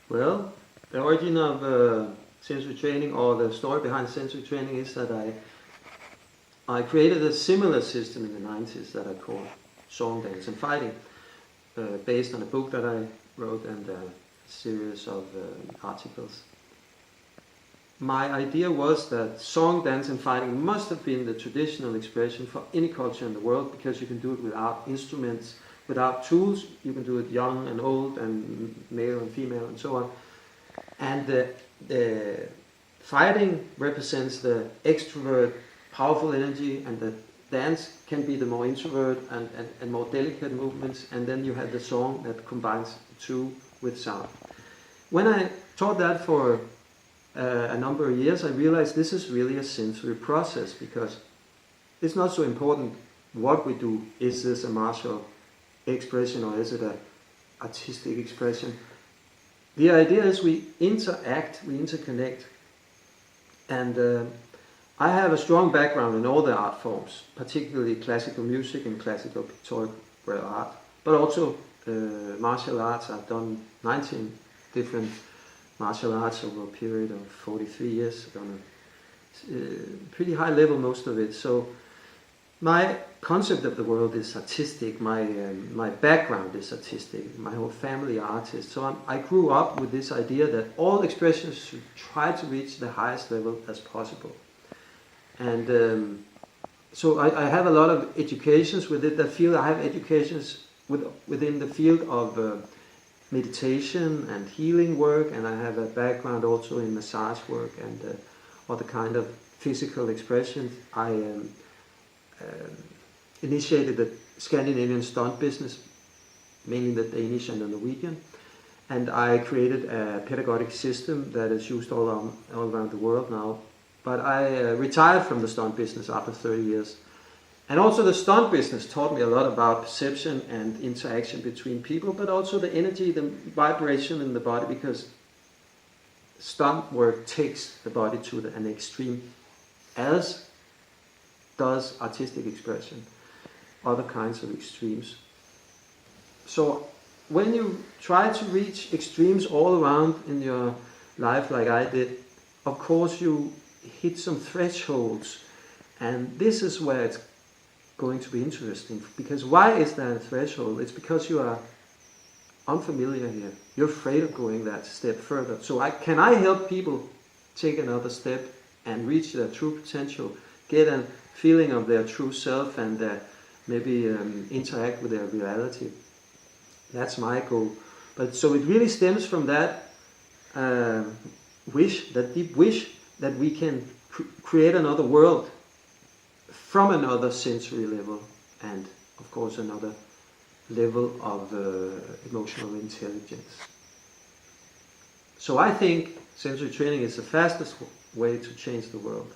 Well, the origin of sensory training, or the story behind sensory training, is that I created a similar system in the 90s that I called song, dance and fighting, based on a book that I wrote and a series of articles. My idea was that song, dance and fighting must have been the traditional expression for any culture in the world, because you can do it without instruments, without tools. You can do it young and old and male and female and so on. And the fighting represents the extrovert, powerful energy, and the dance can be the more introvert and more delicate movements, and then you have the song that combines the two with sound. When I taught that for a number of years, I realized this is really a sensory process, because it's not so important what we do. Is this a martial expression or is it an artistic expression? The idea is we interact, we interconnect. And I have a strong background in all the art forms, particularly classical music and classical pictorial art, but also martial arts. I've done 19 different martial arts over a period of 43 years, on a pretty high level, most of it. So my concept of the world is artistic, my background is artistic, my whole family are artists. So I grew up with this idea that all expressions should try to reach the highest level as possible. And so I have a lot of educations within that field. I have educations within the field of meditation and healing work, and I have a background also in massage work and other kind of physical expressions. I initiated the Scandinavian stunt business, mainly the Danish and the Norwegian, and I created a pedagogic system that is used all around the world now. But I retired from the stunt business after 30 years. And also the stunt business taught me a lot about perception and interaction between people, but also the energy, the vibration in the body, because stunt work takes the body to an extreme, as does artistic expression, other kinds of extremes. So when you try to reach extremes all around in your life like I did, of course you hit some thresholds, and this is where it's going to be interesting. Because why is there a threshold? It's because you are unfamiliar here. You're afraid of going that step further. So can I help people take another step and reach their true potential, get a feeling of their true self, and maybe interact with their reality? That's my goal. But so it really stems from that wish, that deep wish, that we can create another world from another sensory level, and of course another level of emotional intelligence. So I think sensory training is the fastest way to change the world.